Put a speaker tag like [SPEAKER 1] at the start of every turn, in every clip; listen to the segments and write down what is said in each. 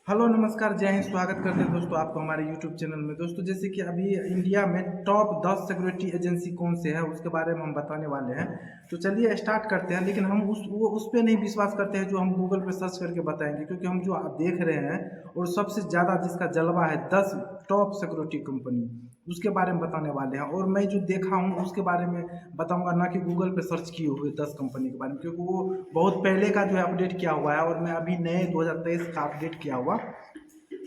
[SPEAKER 1] Hello नमस्कार जय हिंद। स्वागत करते हैं दोस्तों आपको हमारे यूट्यूब चैनल में। दोस्तों जैसे कि अभी इंडिया में टॉप 10 सिक्योरिटी एजेंसी कौन से है उसके बारे में हम बताने वाले हैं। तो चलिए स्टार्ट करते हैं। लेकिन हम उस पे नहीं विश्वास करते हैं जो हम गूगल पे सर्च करके बताएंगे, क्योंकि हम जो आप देख रहे हैं और सबसे ज़्यादा जिसका जलवा है 10 टॉप सिक्योरिटी कंपनी, उसके बारे में बताने वाले हैं। और मैं जो देखा हूँ उसके बारे में बताऊंगा, ना कि गूगल पे सर्च किए हुए 10 कंपनी के बारे में, क्योंकि वो बहुत पहले का जो है अपडेट किया हुआ है और मैं अभी नए 2023 का अपडेट किया हुआ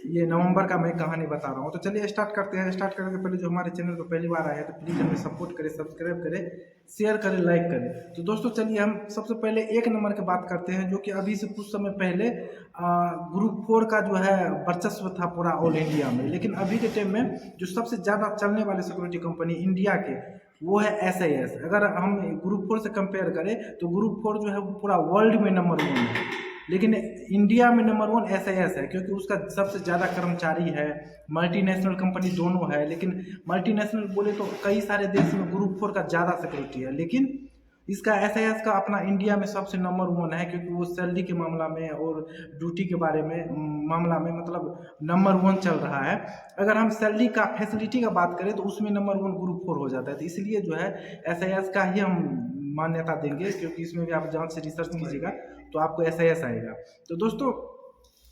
[SPEAKER 1] ये नवंबर का मैं कहानी बता रहा हूँ। तो चलिए स्टार्ट करते हैं। स्टार्ट करने से पहले जो हमारे चैनल पर पहली बार आए हैं तो प्लीज़ हमें सपोर्ट करें, सब्सक्राइब करें, शेयर करें, लाइक करें। तो दोस्तों चलिए हम सबसे पहले एक नंबर की बात करते हैं, जो कि अभी से कुछ समय पहले ग्रुप 4 का जो है वर्चस्व था पूरा ऑल इंडिया में। लेकिन अभी के टाइम में जो सबसे ज़्यादा चलने वाले सिक्योरिटी कंपनी इंडिया के वो है SIS। अगर हम ग्रुप 4 से कंपेयर करें तो ग्रुप 4 जो है वो पूरा वर्ल्ड में नंबर 1 है, लेकिन इंडिया में नंबर 1 SIS है, क्योंकि उसका सबसे ज़्यादा कर्मचारी है। मल्टीनेशनल कंपनी दोनों है, लेकिन मल्टीनेशनल बोले तो कई सारे देश में ग्रुप 4 का ज़्यादा सिक्योरिटी है, लेकिन इसका SIS का अपना इंडिया में सबसे नंबर 1 है, क्योंकि वो सैलरी के मामला में और ड्यूटी के बारे में मामला में मतलब नंबर 1 चल रहा है। अगर हम सैलरी का फैसिलिटी का बात करें तो उसमें नंबर 1 ग्रुप 4 हो जाता है। तो इसलिए जो है SIS का ही हम मान्यता देंगे, क्योंकि इसमें भी आप जांच से रिसर्च कीजिएगा तो आपको SIS आएगा। तो दोस्तों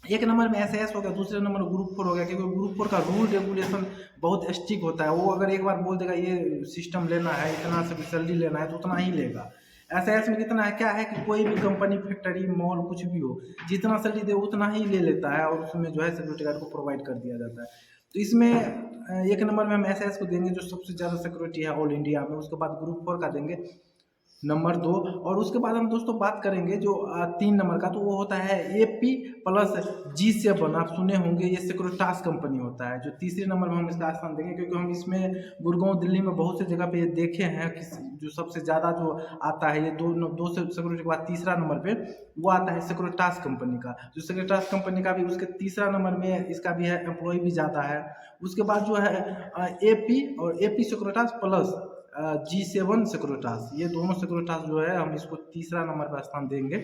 [SPEAKER 1] एक नंबर में SIS हो गया, दूसरे नंबर ग्रुप 4 हो गया, क्योंकि ग्रुप 4 का रूल रेगुलेशन बहुत स्ट्रिक्ट होता है। वो अगर एक बार बोल देगा ये सिस्टम लेना है, इतना से सैलरी लेना है तो उतना ही लेगा। SIS में कितना है, क्या है कि कोई भी कंपनी, फैक्ट्री, मॉल कुछ भी हो, जितना सैलरी दे उतना ही ले लेता है और उसमें जो है सिक्योरिटी गार्ड को प्रोवाइड कर दिया जाता है। तो इसमें एक नंबर में हम SIS को देंगे जो सबसे ज़्यादा सिक्योरिटी है ऑल इंडिया में। उसके बाद ग्रुप 4 का देंगे नंबर 2। और उसके बाद हम दोस्तों बात करेंगे जो 3 नंबर का, तो वो होता है AP प्लस G7। आप सुने होंगे, ये सिक्योरिटास कंपनी होता है। जो तीसरे नंबर में हम इसका स्थान देंगे, क्योंकि हम इसमें गुड़गांव दिल्ली में बहुत से जगह पे देखे हैं कि जो सबसे ज़्यादा जो आता है ये दो से सिक्योरिटी के बाद तीसरा नंबर पे वो आता है सिक्योरिटास कंपनी का। जो सिक्योरिटास कंपनी का भी उसके तीसरा नंबर में इसका भी है, एम्प्लॉय भी ज़्यादा है। उसके बाद जो है AP और AP सिक्योरिटास प्लस G7 सिक्योरिटास, ये दोनों सिक्योरिटास जो है हम इसको तीसरा नंबर पर स्थान देंगे।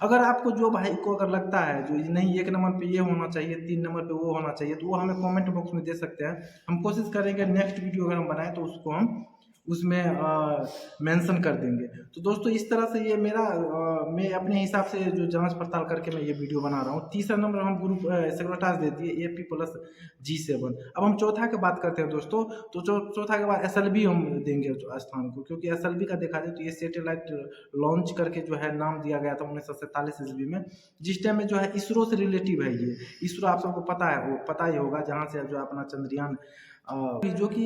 [SPEAKER 1] अगर आपको जो भाई को अगर लगता है जो नहीं एक नंबर पे ये होना चाहिए, 3 नंबर पे वो होना चाहिए, तो वो हमें कमेंट बॉक्स में दे सकते हैं। हम कोशिश करेंगे नेक्स्ट वीडियो अगर हम बनाएं तो उसको हम उसमें मेंशन कर देंगे। तो दोस्तों इस तरह से ये मेरा मैं अपने हिसाब से जो जांच पड़ताल करके मैं ये वीडियो बना रहा हूँ। तीसरा नंबर हम ग्रुप सिक्योरिटास दे दिए AP प्लस G7। अब हम चौथा की बात करते हैं दोस्तों। तो चौथा के बाद SLV हम देंगे स्थान को, क्योंकि SLV का देखा जाए तो ये सैटेलाइट लॉन्च करके जो है नाम दिया गया था 1947 ईस्वी में, जिस टाइम में जो है इसरो से रिलेटिव है। ये इसरो आप सबको पता है, वो पता ही होगा, जहाँ से जो अपना चंद्रयान जो कि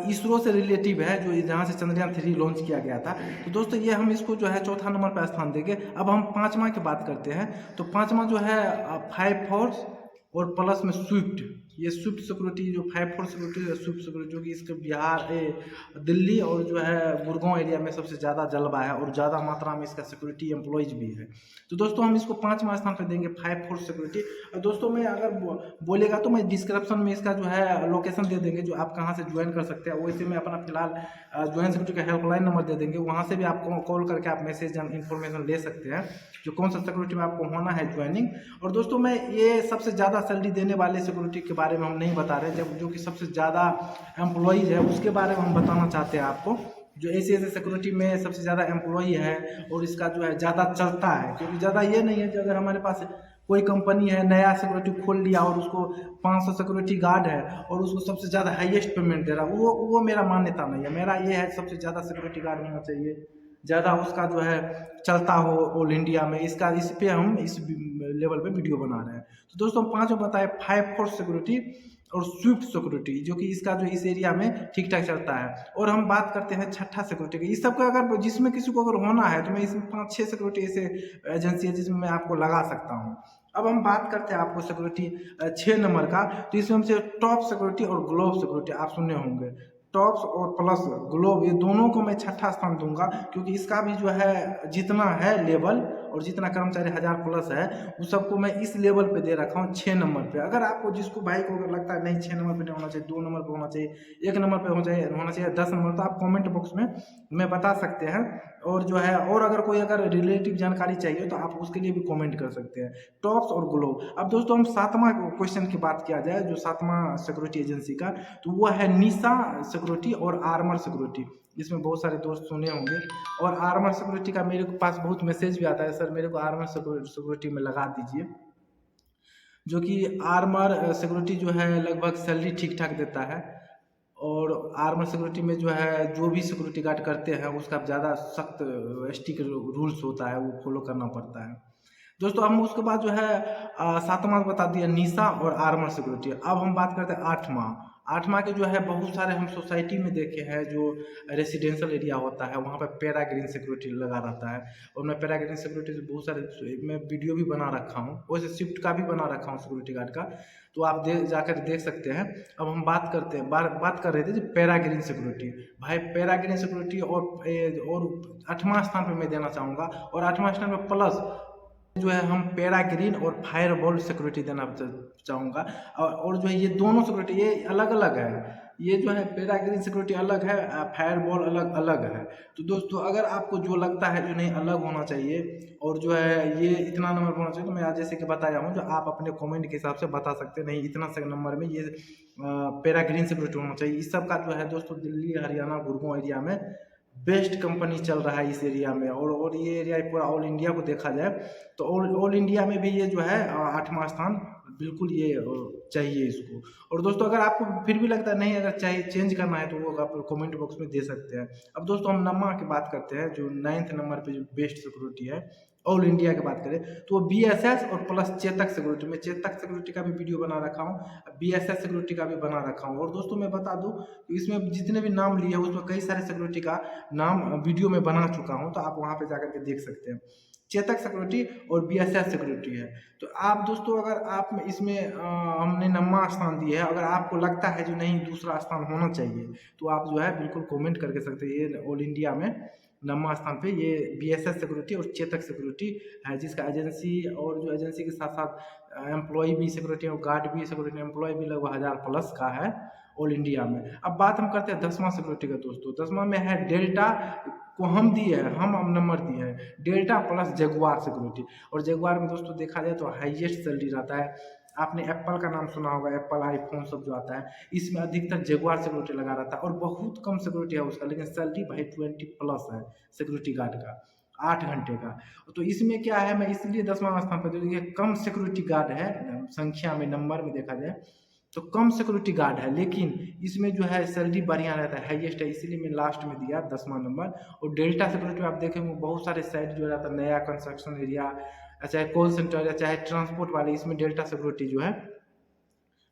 [SPEAKER 1] इसरो से रिलेटिव है, जो जहाँ से चंद्रयान 3 लॉन्च किया गया था। तो दोस्तों ये हम इसको जो है चौथा नंबर पर स्थान देंगे। अब हम पाँचवा की बात करते हैं। तो पाँचवा जो है 5 फोर्स और प्लस में स्विफ्ट। ये स्विफ्ट सिक्योरिटी जो 5 फोर्स सिक्योरिटी है, स्विफ्ट सिक्योरिटी, जो कि इसके दिल्ली और जो है गुड़गांव एरिया में सबसे ज़्यादा जलवा है और ज़्यादा मात्रा में इसका सिक्योरिटी एम्प्लॉयज भी है। तो दोस्तों हम इसको 5वां स्थान पर देंगे 5 फोर्स सिक्योरिटी। और दोस्तों मैं अगर बोलेगा तो मैं डिस्क्रिप्शन में इसका जो है लोकेशन दे देंगे, जो आप कहाँ से ज्वाइन कर सकते हैं। वैसे में अपना फिलहाल ज्वाइन सिक्योरिटी का हेल्पलाइन नंबर दे देंगे, वहाँ से भी आपको कॉल करके आप मैसेज इन्फॉर्मेशन ले सकते हैं जो कौन सा सिक्योरिटी में आपको होना है ज्वाइनिंग। और दोस्तों मैं ये सबसे ज़्यादा सैलरी देने वाले सिक्योरिटी के बारे में हम नहीं बता रहे, जब जो कि सबसे ज़्यादा एम्प्लॉयज़ है उसके बारे में हम बताना चाहते हैं आपको। जो ऐसे सिक्योरिटी में सबसे ज़्यादा एम्प्लॉय है और इसका जो है ज़्यादा चलता है, क्योंकि ज़्यादा ये नहीं है कि अगर हमारे पास कोई कंपनी है नया सिक्योरिटी खोल लिया और उसको 500 सिक्योरिटी गार्ड है और उसको सबसे ज़्यादा हाईएस्ट पेमेंट दे रहा, वो मेरा मान्यता नहीं है। मेरा ये है सबसे ज़्यादा सिक्योरिटी गार्ड होना चाहिए, ज़्यादा उसका जो है चलता हो ऑल इंडिया में। इसका इस पे हम इस लेवल पे वीडियो बना रहे हैं। तो दोस्तों हम पाँचों बताए 5 फोर्स सिक्योरिटी और स्विफ्ट सिक्योरिटी, जो कि इसका जो इस एरिया में ठीक ठाक चलता है। और हम बात करते हैं छठा सिक्योरिटी की। इस सब का अगर जिसमें किसी को अगर होना है तो मैं इसमें 5-6 सिक्योरिटी ऐसे एजेंसी है जिसमें मैं आपको लगा सकता हूँ। अब हम बात करते हैं आपको सिक्योरिटी 6 नंबर का। तो इसमें हमसे टॉप सिक्योरिटी और ग्लोब सिक्योरिटी आप सुने होंगे। टॉप्स और प्लस ग्लोब ये दोनों को मैं छठा स्थान दूंगा, क्योंकि इसका भी जो है जितना है लेवल और जितना कर्मचारी 1000 प्लस है उस सबको मैं इस लेवल पे दे रखा हूँ 6 नंबर पे। अगर आपको जिसको भाई को अगर लगता है नहीं 6 नंबर पे नहीं होना चाहिए, 2 नंबर पे होना चाहिए, 1 नंबर पे होना चाहिए 10 नंबर, तो आप कमेंट बॉक्स में बता सकते हैं। और जो है और अगर कोई अगर रिलेटिव जानकारी चाहिए तो आप उसके लिए भी कमेंट कर सकते हैं। टॉप्स और ग्लोब। अब दोस्तों हम 7वां क्वेश्चन की बात किया जाए, जो 7वां सिक्योरिटी एजेंसी का, तो वो है निशा सिक्योरिटी और आर्मर सिक्योरिटी। इसमें बहुत सारे दोस्त सुने होंगे। और आर्मर सिक्योरिटी का मेरे पास बहुत मैसेज भी आता है, सर मेरे को आर्मर सिक्योरिटी में लगा दीजिए। जो कि आर्मर सिक्योरिटी जो है लगभग सैलरी ठीक ठाक देता है। और आर्मर सिक्योरिटी में जो है जो भी सिक्योरिटी गार्ड करते हैं उसका ज़्यादा सख्त स्ट्रिक्ट रूल्स होता है, वो फॉलो करना पड़ता है दोस्तों। हम उसके बाद जो है 7वां बता दिया निशा और आर्मर सिक्योरिटी। अब हम बात करते हैं 8वां के जो है बहुत सारे हम सोसाइटी में देखे हैं, जो रेसिडेंशियल एरिया होता है वहाँ पर पैराग्रीन सिक्योरिटी लगा रहता है। और मैं पैराग्रीन सिक्योरिटी से बहुत सारे मैं वीडियो भी बना रखा हूँ, वैसे शिफ्ट का भी बना रखा हूँ सिक्योरिटी गार्ड का, तो आप जाकर देख सकते हैं। अब हम बात करते हैं बात कर रहे थे पैराग्रीन सिक्योरिटी। भाई पैराग्रीन सिक्योरिटी और 8वां स्थान पर मैं देना चाहूँगा। और 8वां स्थान पर प्लस जो है हम पैराग्रीन और फायरबॉल सिक्योरिटी देना चाहूँगा। और जो है ये दोनों सिक्योरिटी ये अलग अलग है। ये जो है पैराग्रीन सिक्योरिटी अलग है, फायरबॉल अलग अलग है। तो दोस्तों अगर आपको जो लगता है जो नहीं अलग होना चाहिए और जो है ये इतना नंबर होना चाहिए, तो मैं आज जैसे कि बताया हूँ, जो आप अपने कमेंट के हिसाब से बता सकते हैं नहीं इतना से नंबर में ये पैराग्रीन सिक्योरिटी होना चाहिए। इस सब का जो है दोस्तों दिल्ली हरियाणा गुड़गांव एरिया में बेस्ट कंपनी चल रहा है इस एरिया में। और ये एरिया पूरा ऑल इंडिया को देखा जाए तो ऑल इंडिया में भी ये जो है 8वां स्थान बिल्कुल ये चाहिए इसको। और दोस्तों अगर आपको फिर भी लगता है नहीं अगर चाहिए चेंज करना है तो वो आप कमेंट बॉक्स में दे सकते हैं। अब दोस्तों हम नंबर की बात करते हैं, जो 9th नंबर पे जो बेस्ट सिक्योरिटी है ऑल इंडिया की बात करें तो वो BSS और प्लस चेतक सिक्योरिटी। मैं चेतक सिक्योरिटी का भी वीडियो बना रखा हूँ, BSS सिक्योरिटी का भी बना रखा हूँ। और दोस्तों मैं बता दूँ इसमें जितने भी नाम लिए उसमें कई सारे सिक्योरिटी का नाम वीडियो में बना चुका हूँ, तो आप वहाँ पे जाकर के देख सकते हैं। चेतक सिक्योरिटी और BSS सिक्योरिटी है। तो आप दोस्तों अगर आप इसमें हमने 9वां स्थान दिया है, अगर आपको लगता है जो नहीं दूसरा स्थान होना चाहिए तो आप जो है बिल्कुल कमेंट करके सकते हैं। ये ऑल इंडिया में 9वां स्थान पे ये BSS सिक्योरिटी और चेतक सिक्योरिटी है, जिसका एजेंसी और जो एजेंसी के साथ साथ एम्प्लॉय भी सिक्योरिटी और गार्ड भी सिक्योरिटी एम्प्लॉय भी लगभग 1000 प्लस का है ऑल इंडिया में। अब बात हम करते हैं 10वां सिक्योरिटी का दोस्तों। 10वां में है डेल्टा को हम दिए हैं, हम नंबर दिए हैं डेल्टा प्लस जगुआर सिक्योरिटी। और जगुआर में दोस्तों देखा जाए तो हाईएस्ट सैलरी रहता है। आपने एप्पल का नाम सुना होगा, एप्पल आईफोन सब जो आता है इसमें अधिकतर जगुआर सिक्योरिटी लगा रहता है। और बहुत कम सिक्योरिटी है उसका, लेकिन सैलरी भाई 20 प्लस है सिक्योरिटी गार्ड का 8 घंटे का। तो इसमें क्या है, मैं इसलिए 10वां स्थान पर देखिए कम सिक्योरिटी गार्ड है संख्या में, नंबर में देखा जाए तो कम सिक्योरिटी गार्ड है, लेकिन इसमें जो है सैलरी बढ़िया रहता है, हाईएस्ट है, इसीलिए मैं लास्ट में दिया 10वां नंबर। और डेल्टा सिक्योरिटी आप देखेंगे बहुत सारे साइट जो रहता है नया कंस्ट्रक्शन एरिया, चाहे कॉल सेंटर या चाहे ट्रांसपोर्ट वाले, इसमें डेल्टा सिक्योरिटी जो है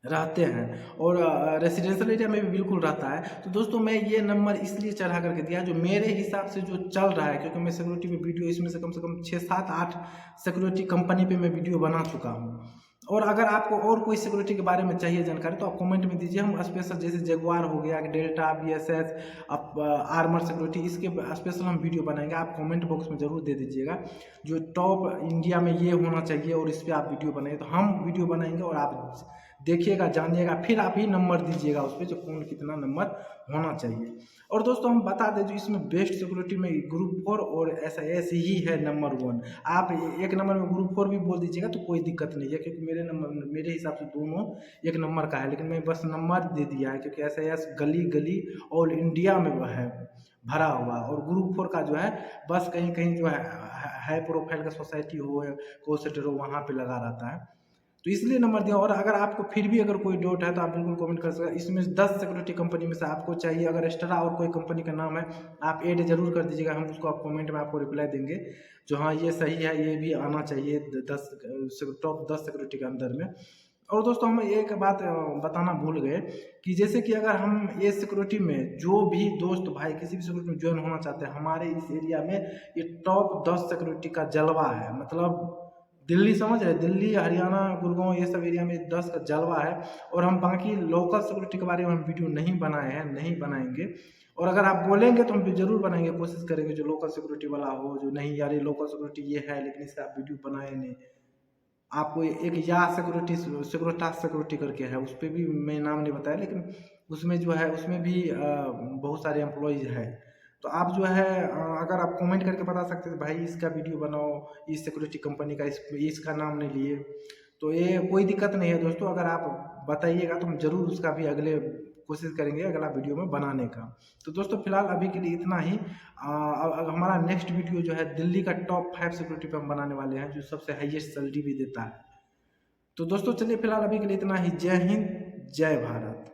[SPEAKER 1] रहते हैं। और रेसिडेंशियल एरिया में भी बिल्कुल रहता है। तो दोस्तों मैं ये नंबर इसलिए चढ़ा करके दिया जो मेरे हिसाब से जो चल रहा है, क्योंकि मैं सिक्योरिटी में वीडियो इसमें से कम 6, 7, 8 सिक्योरिटी कंपनी पे मैं वीडियो बना चुका हूँ। और अगर आपको और कोई सिक्योरिटी के बारे में चाहिए जानकारी तो आप कमेंट में दीजिए, हम स्पेशल जैसे जगुआर हो गया, डेल्टा, BSS, आर्मर सिक्योरिटी, इसके स्पेशल हम वीडियो बनाएंगे। आप कमेंट बॉक्स में ज़रूर दे दीजिएगा जो टॉप इंडिया में ये होना चाहिए और इस पर आप वीडियो बनाइए, तो हम वीडियो बनाएंगे और आप देखिएगा जानिएगा, फिर आप ही नंबर दीजिएगा उस पर जो कौन कितना नंबर होना चाहिए। और दोस्तों हम बता दें जो इसमें बेस्ट सिक्योरिटी में ग्रुप 4 और SAS ही है नंबर 1। आप एक नंबर में ग्रुप 4 भी बोल दीजिएगा तो कोई दिक्कत नहीं है, क्योंकि मेरे हिसाब से दोनों एक नंबर का है, लेकिन मैं बस नंबर दे दिया है क्योंकि SAS गली गली ऑल इंडिया में वह है भरा हुआ। और ग्रुप 4 का जो है बस कहीं कहीं जो है हाई प्रोफाइल का सोसाइटी हो, कॉल सेंटर हो, वहाँ पे लगा रहता है, तो इसलिए नंबर दिया। और अगर आपको फिर भी अगर कोई डाउट है तो आप बिल्कुल कमेंट कर सकते हैं। इसमें 10 सिक्योरिटी कंपनी में से आपको चाहिए, अगर एक्स्ट्रा और कोई कंपनी का नाम है आप ऐड जरूर कर दीजिएगा, हम उसको आप कमेंट में आपको रिप्लाई देंगे जो हाँ ये सही है, ये भी आना चाहिए 10 टॉप 10 सिक्योरिटी के अंदर में। और दोस्तों हम एक बात बताना भूल गए कि जैसे कि अगर हम ये सिक्योरिटी में जो भी दोस्त भाई किसी भी सिक्योरिटी में ज्वाइन होना चाहते हैं, हमारे इस एरिया में ये टॉप 10 सिक्योरिटी का जलवा है, मतलब दिल्ली समझ रहे, दिल्ली, हरियाणा, गुड़गांव, ये सब एरिया में 10 का जलवा है। और हम बाकी लोकल सिक्योरिटी के बारे में हम वीडियो नहीं बनाए हैं, नहीं बनाएंगे। और अगर आप बोलेंगे तो हम भी जरूर बनाएंगे, कोशिश करेंगे जो लोकल सिक्योरिटी वाला हो, जो नहीं यार ये लोकल सिक्योरिटी ये है लेकिन इससे आप वीडियो बनाए नहीं। आपको एक या सिक्योरिटी, सिक्योरिटास सिक्योरिटी करके है, उस पर भी मैं नाम नहीं बताया, लेकिन उसमें जो है उसमें भी बहुत सारे एम्प्लॉयज़ है। तो आप जो है अगर आप कमेंट करके बता सकते हैं भाई इसका वीडियो बनाओ, इस सिक्योरिटी कंपनी का, इसका नाम नहीं लिए, तो ये कोई दिक्कत नहीं है दोस्तों। अगर आप बताइएगा तो हम ज़रूर उसका भी अगले कोशिश करेंगे अगला वीडियो में बनाने का। तो दोस्तों फिलहाल अभी के लिए इतना ही। हमारा नेक्स्ट वीडियो जो है दिल्ली का टॉप 5 सिक्योरिटी पे हम बनाने वाले हैं, जो सबसे हाईएस्ट सैलरी भी देता है। तो दोस्तों चलिए फिलहाल अभी के लिए इतना ही। जय हिंद, जय भारत।